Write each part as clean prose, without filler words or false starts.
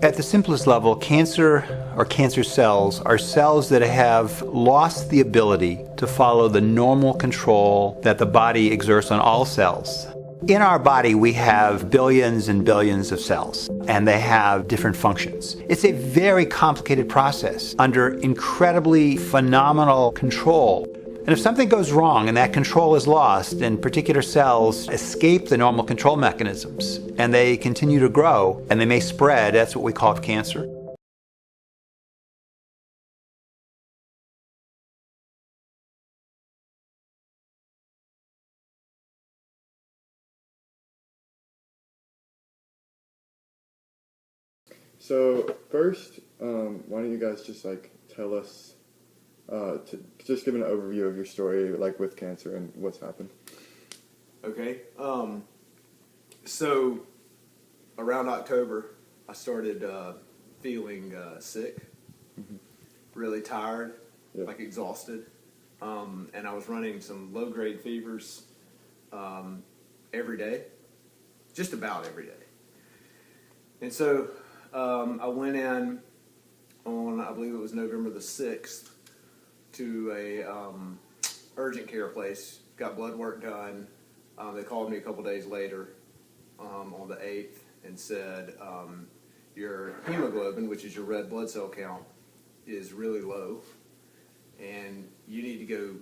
At the simplest level, cancer or cancer cells are cells that have lost the ability to follow the normal control that the body exerts on all cells. In our body, we have billions and billions of cells, and they have different functions. It's a very complicated process under incredibly phenomenal control. And if something goes wrong and that control is lost, and particular cells escape the normal control mechanisms, and they continue to grow, and they may spread, that's what we call cancer. So first, why don't you guys just tell us, just give an overview of your story, with cancer and what's happened. Okay. So around October, I started feeling sick, really tired, exhausted, and I was running some low-grade fevers every day, just about every day. And so I went in on, I believe it was November the 6th, to a urgent care place, got blood work done. They called me a couple days later on the 8th and said, your hemoglobin, which is your red blood cell count, is really low, and you need to go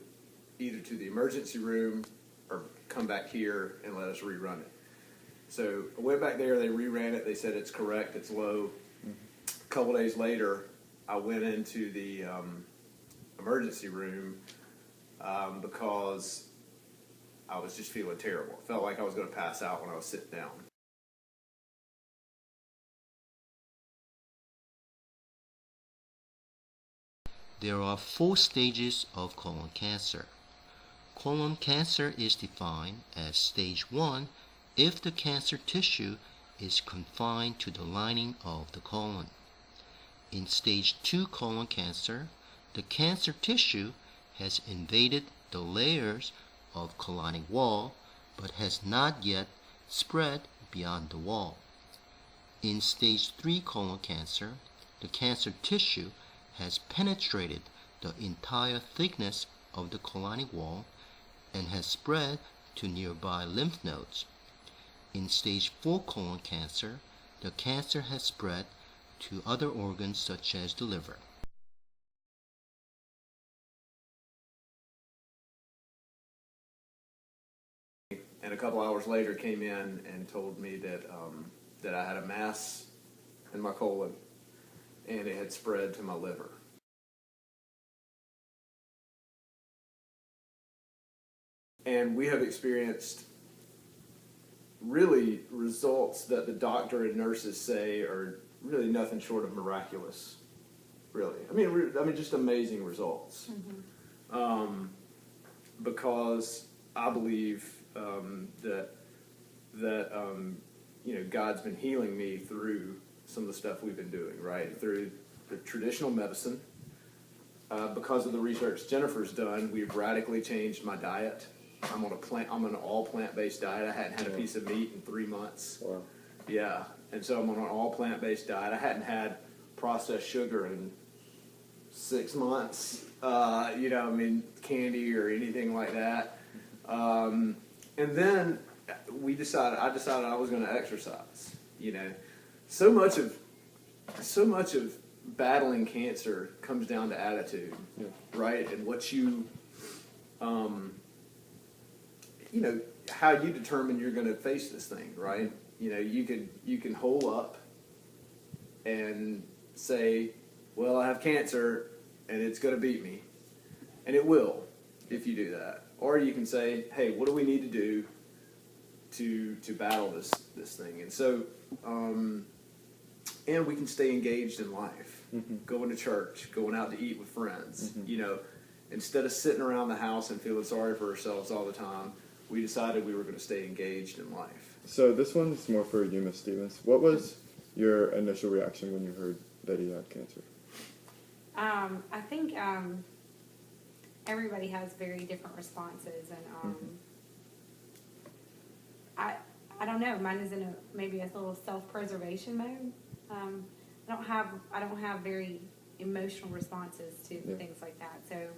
either to the emergency room or come back here and let us rerun it. So I went back there, they reran it, they said it's correct, it's low. A couple days later, I went into the emergency room because I was just feeling terrible. It felt like I was going to pass out when I was sitting down. There are 4 stages of colon cancer. Colon cancer is defined as stage 1 if the cancer tissue is confined to the lining of the colon. In stage 2 colon cancer, the cancer tissue has invaded the layers of colonic wall but has not yet spread beyond the wall. In stage 3 colon cancer, the cancer tissue has penetrated the entire thickness of the colonic wall and has spread to nearby lymph nodes. In stage 4 colon cancer, the cancer has spread to other organs such as the liver. And a couple hours later came in and told me that that I had a mass in my colon and it had spread to my liver. And we have experienced really results that the doctor and nurses say are really nothing short of miraculous. Really, I mean, just amazing results. Because I believe that God's been healing me through some of the stuff we've been doing, right? Through the traditional medicine. Because of the research Jennifer's done, we've radically changed my diet. I'm on an all plant-based diet. I hadn't had a piece of meat in 3 months. Wow. Yeah, and so I'm on an all plant-based diet. I hadn't had processed sugar in 6 months. Candy or anything like that. And then I decided I was going to exercise. So much of battling cancer comes down to attitude, right? And what you how you determine you're going to face this thing, right? You can hole up and say, well, I have cancer and it's going to beat me. And it will if you do that. Or you can say, hey, what do we need to do to battle this thing? And so, and we can stay engaged in life, going to church, going out to eat with friends, instead of sitting around the house and feeling sorry for ourselves all the time. We decided we were going to stay engaged in life. So this one's more for you, Ms. Stevens. What was your initial reaction when you heard that he had cancer? I think everybody has very different responses, and I don't know. Mine is in maybe a little self-preservation mode. I don't have very emotional responses to Yeah. things like that. So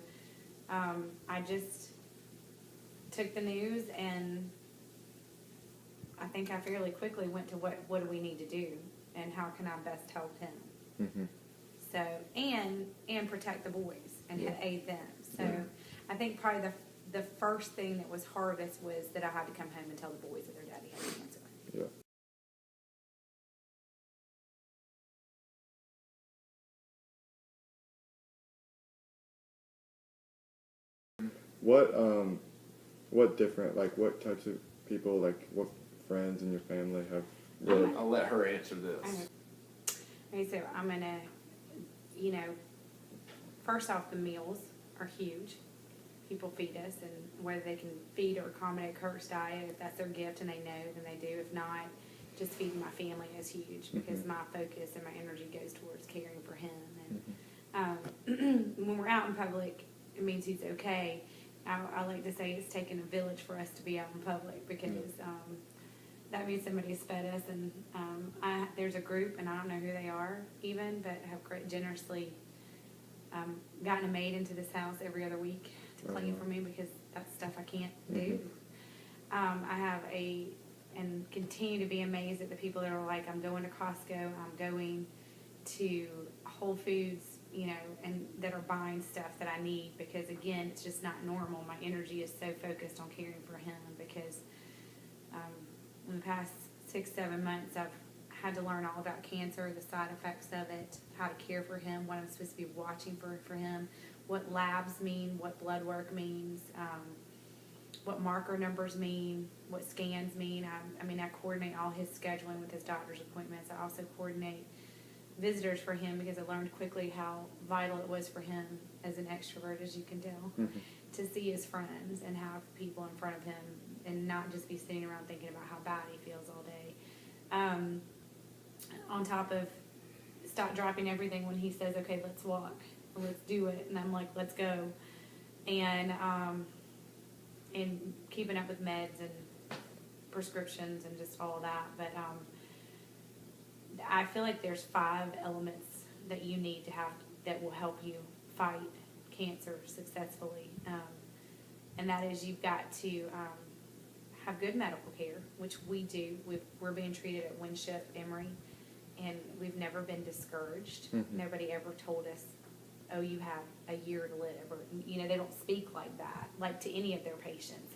I just took the news, and I think I fairly quickly went to what do we need to do, and how can I best help him. Mm-hmm. So and protect the boys and Yeah. aid them. So Yeah. I think probably the first thing that was hardest was that I had to come home and tell the boys that their daddy had cancer. Yeah. What different, like, what types of people, like, what friends in your family have really? I'll let her answer this. Okay, so I'm gonna, first off, the meals are huge. People feed us, and whether they can feed or accommodate Kirk's diet, if that's their gift and they know, then they do. If not, just feeding my family is huge, because my focus and my energy goes towards caring for him. And when we're out in public, it means he's okay. I like to say it's taken a village for us to be out in public, because that means somebody's fed us. And there's a group, and I don't know who they are even, but have generously gotten a maid into this house every other week to clean for me, because that's stuff I can't do. I have and continue to be amazed at the people that are like, I'm going to Costco, I'm going to Whole Foods, and that are buying stuff that I need, because again, it's just not normal. My energy is so focused on caring for him, because in the past 6-7 months, I've had to learn all about cancer, the side effects of it, how to care for him, what I'm supposed to be watching for him, what labs mean, what blood work means, what marker numbers mean, what scans mean. I coordinate all his scheduling with his doctor's appointments. I also coordinate visitors for him, because I learned quickly how vital it was for him, as an extrovert, as you can tell, to see his friends and have people in front of him, and not just be sitting around thinking about how bad he feels all day. On top of stop dropping everything when he says, okay, let's walk, or let's do it, and I'm like, let's go. And keeping up with meds and prescriptions and just all of that. But I feel like there's 5 elements that you need to have that will help you fight cancer successfully. And that is, you've got to have good medical care, which we do. We're being treated at Winship Emory, and we've never been discouraged. Nobody ever told us, oh, you have a year to live, or they don't speak like that, like to any of their patients.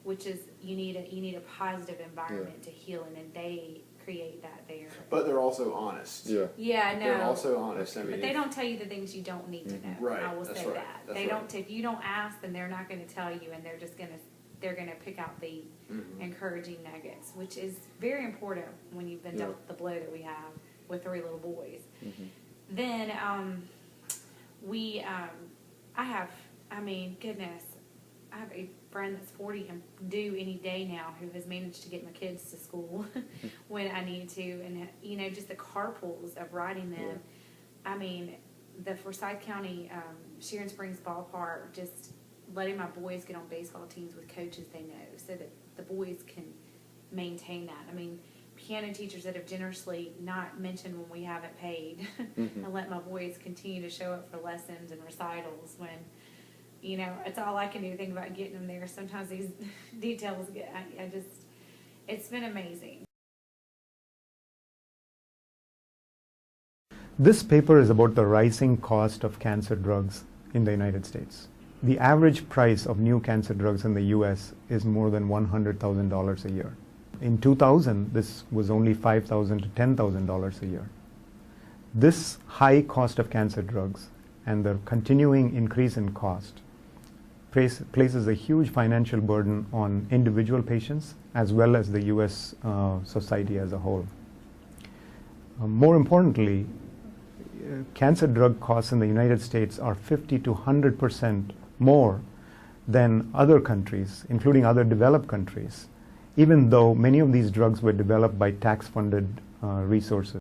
Which is, you need a positive environment to heal in, and they create that there. But they're also honest. Yeah. Yeah, no. They're also honest. But they don't tell you the things you don't need to know. Right, I will that's say right, that. that's They right. don't. If you don't ask, then they're not going to tell you, and they're gonna pick out the encouraging nuggets, which is very important when you've been dealt the blow that we have with 3 little boys. Then goodness, I have a friend that's 40 and due any day now, who has managed to get my kids to school when I need to, and just the carpools of riding them. The Forsyth County Sharon Springs ballpark, just letting my boys get on baseball teams with coaches they know, so that the boys can maintain that. Piano teachers that have generously not mentioned when we haven't paid, and let my boys continue to show up for lessons and recitals when, it's all I can do to think about getting them there. Sometimes these details it's been amazing. This paper is about the rising cost of cancer drugs in the United States. The average price of new cancer drugs in the US is more than $100,000 a year. In 2000, this was only $5,000 to $10,000 a year. This high cost of cancer drugs and the continuing increase in cost places a huge financial burden on individual patients as well as the US society as a whole. More importantly, cancer drug costs in the United States are 50 to 100% more than other countries, including other developed countries, even though many of these drugs were developed by tax-funded resources.